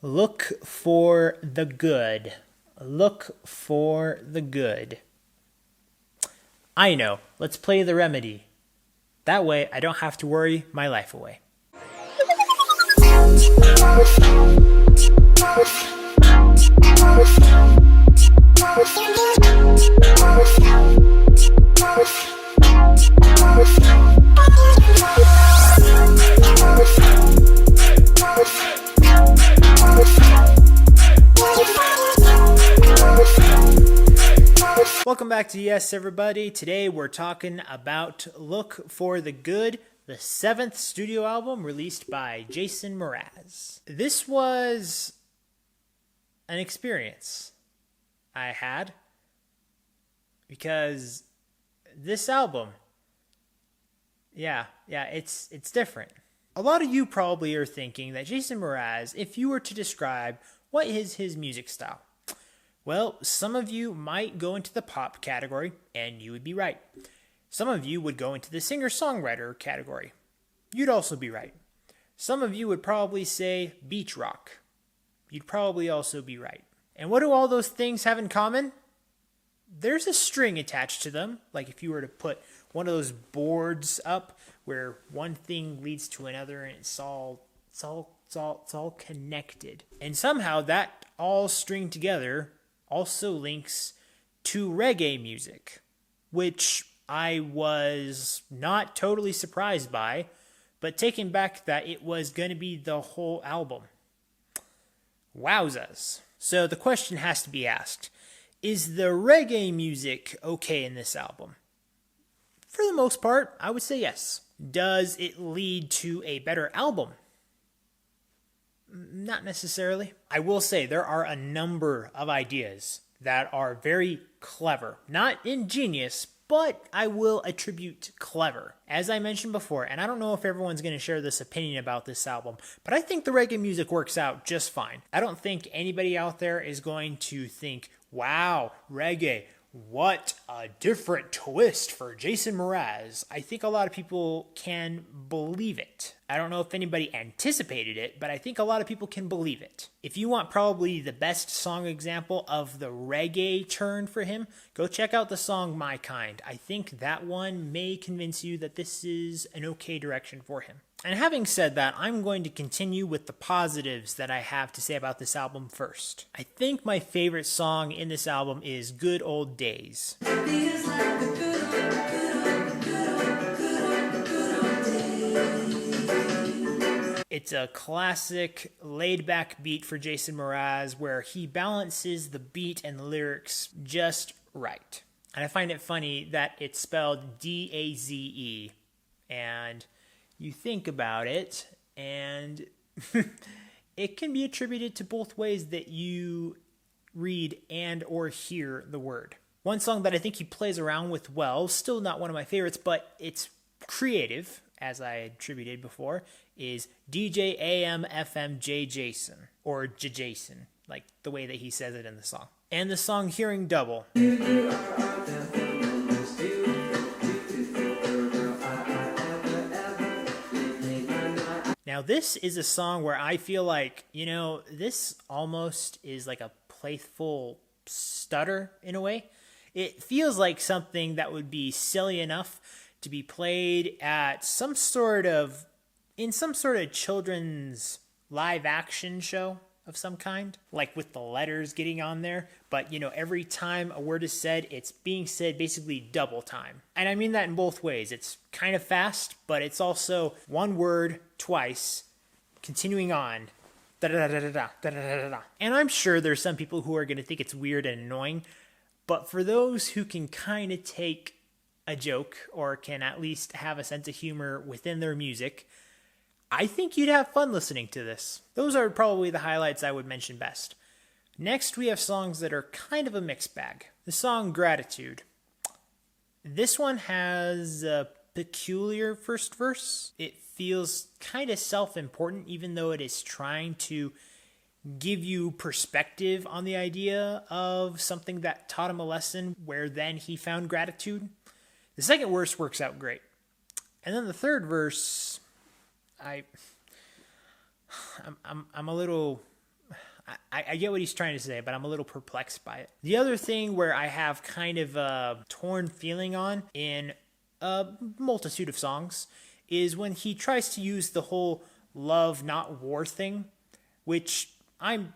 Look for the good. Look for the good. I know. Let's play the remedy. That way I don't have to worry my life away. Welcome back to Y.E.S, everybody. Today we're talking about Look for the Good, the 7th studio album released by Jason Mraz. This was an experience I had because this album, it's different. A lot of you probably are thinking that Jason Mraz, if you were to describe what is his music style, well, some of you might go into the pop category, and you would be right. Some of you would go into the singer-songwriter category. You'd also be right. Some of you would probably say beach rock. You'd probably also be right. And what do all those things have in common? There's a string attached to them, like if you were to put one of those boards up where one thing leads to another and it's all connected. And somehow that all string together also links to reggae music, which I was not totally surprised by, but taken back that it was going to be the whole album. Wowzas. So the question has to be asked, is the reggae music okay in this album? For the most part, I would say yes. Does it lead to a better album? Not necessarily. I will say there are a number of ideas that are very clever. Not ingenious, but I will attribute clever. As I mentioned before, and I don't know if everyone's going to share this opinion about this album, but I think the reggae music works out just fine. I don't think anybody out there is going to think, wow, reggae, what a different twist for Jason Mraz. I think a lot of people can believe it. I don't know if anybody anticipated it, but I think a lot of people can believe it. If you want probably the best song example of the reggae turn for him, go check out the song My Kind. I think that one may convince you that this is an okay direction for him. And having said that, I'm going to continue with the positives that I have to say about this album first. I think my favorite song in this album is Good Old Days. It's a classic laid-back beat for Jason Mraz where he balances the beat and the lyrics just right. And I find it funny that it's spelled D-A-Z-E. And you think about it, and it can be attributed to both ways that you read and or hear the word. One song that I think he plays around with well, still not one of my favorites, but it's creative, as I attributed before, is DJ AM FM J Jason, or J Jason, like the way that he says it in the song. And the song Hearing Double. Now, this is a song where I feel like, this almost is like a playful stutter in a way. It feels like something that would be silly enough to be played at in some sort of children's live action show of some kind, like with the letters getting on there. But, every time a word is said, it's being said basically double time. And I mean that in both ways. It's kind of fast, but it's also one word twice, continuing on. Da-da-da-da-da, da-da-da-da-da. And I'm sure there's some people who are going to think it's weird and annoying, but for those who can kind of take a joke or can at least have a sense of humor within their music, I think you'd have fun listening to this. Those are probably the highlights I would mention best. Next, we have songs that are kind of a mixed bag. The song Gratitude. This one has a peculiar first verse. It feels kind of self-important, even though it is trying to give you perspective on the idea of something that taught him a lesson where then he found gratitude. The second verse works out great. And then the third verse, I'm a little I get what he's trying to say, but I'm a little perplexed by it. The other thing where I have kind of a torn feeling on in a multitude of songs is when he tries to use the whole love, not war thing, which I'm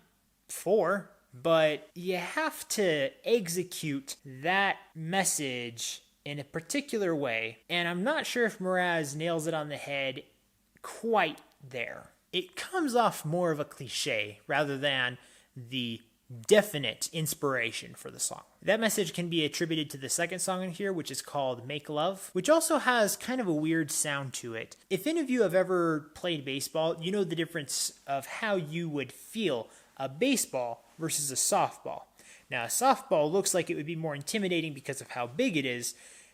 for, but you have to execute that message in a particular way, and I'm not sure if Mraz nails it on the head quite there. It comes off more of a cliche rather than the definite inspiration for the song. That message can be attributed to the second song in here, which is called Make Love, which also has kind of a weird sound to it. If any of you have ever played baseball, you know the difference of how you would feel a baseball versus a softball. Now, a softball looks like it would be more intimidating because of how big it is,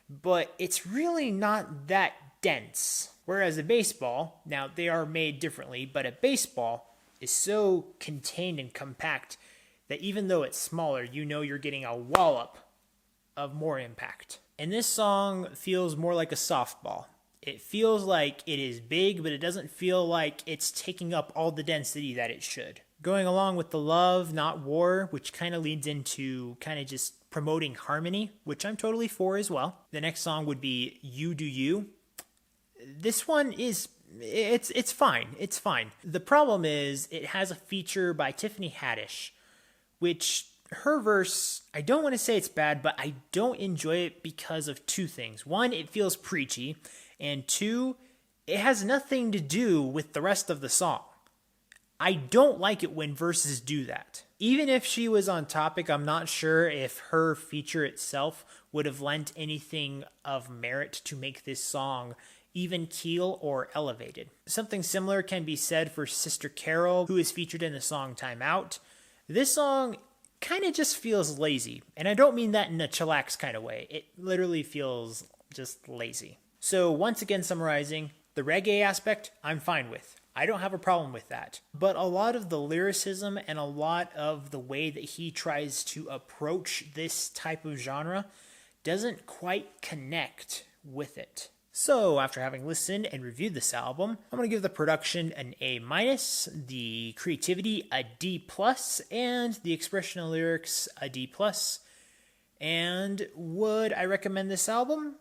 but it's really not that dense. Whereas a baseball, now they are made differently, but a baseball is so contained and compact that even though it's smaller, you know you're getting a wallop of more impact. And this song feels more like a softball. It feels like it is big, but it doesn't feel like it's taking up all the density that it should. Going along with the love, not war, which kind of leads into kind of just promoting harmony, which I'm totally for as well. The next song would be You Do You. This one is, it's fine. It's fine. The problem is it has a feature by Tiffany Haddish, which her verse, I don't want to say it's bad, but I don't enjoy it because of two things. One, it feels preachy, and two, it has nothing to do with the rest of the song. I don't like it when verses do that. Even if she was on topic, I'm not sure if her feature itself would have lent anything of merit to make this song even keel or elevated. Something similar can be said for Sister Carol, who is featured in the song Time Out. This song kind of just feels lazy, and I don't mean that in a chillax kind of way. It literally feels just lazy. So once again, summarizing, the reggae aspect, I'm fine with. I don't have a problem with that. But a lot of the lyricism and a lot of the way that he tries to approach this type of genre doesn't quite connect with it. So after having listened and reviewed this album, I'm going to give the production an A-, the creativity a D+, and the expression of lyrics a D+. And would I recommend this album?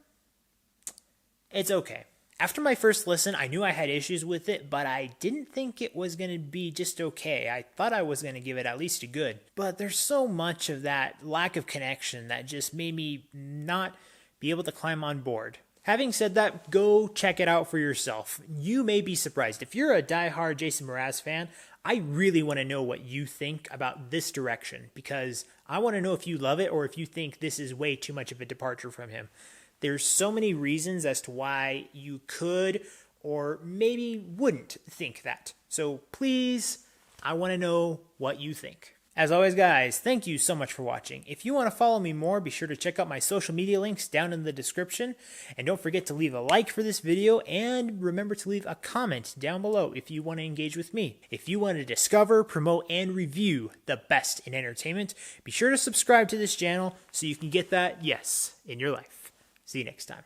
It's okay. After my first listen, I knew I had issues with it, but I didn't think it was going to be just okay. I thought I was going to give it at least a good. But there's so much of that lack of connection that just made me not be able to climb on board. Having said that, go check it out for yourself. You may be surprised. If you're a diehard Jason Mraz fan, I really want to know what you think about this direction, because I want to know if you love it or if you think this is way too much of a departure from him. There's so many reasons as to why you could or maybe wouldn't think that. So please, I want to know what you think. As always, guys, thank you so much for watching. If you want to follow me more, be sure to check out my social media links down in the description. And don't forget to leave a like for this video, and remember to leave a comment down below if you want to engage with me. If you want to discover, promote, and review the best in entertainment, be sure to subscribe to this channel so you can get that yes in your life. See you next time.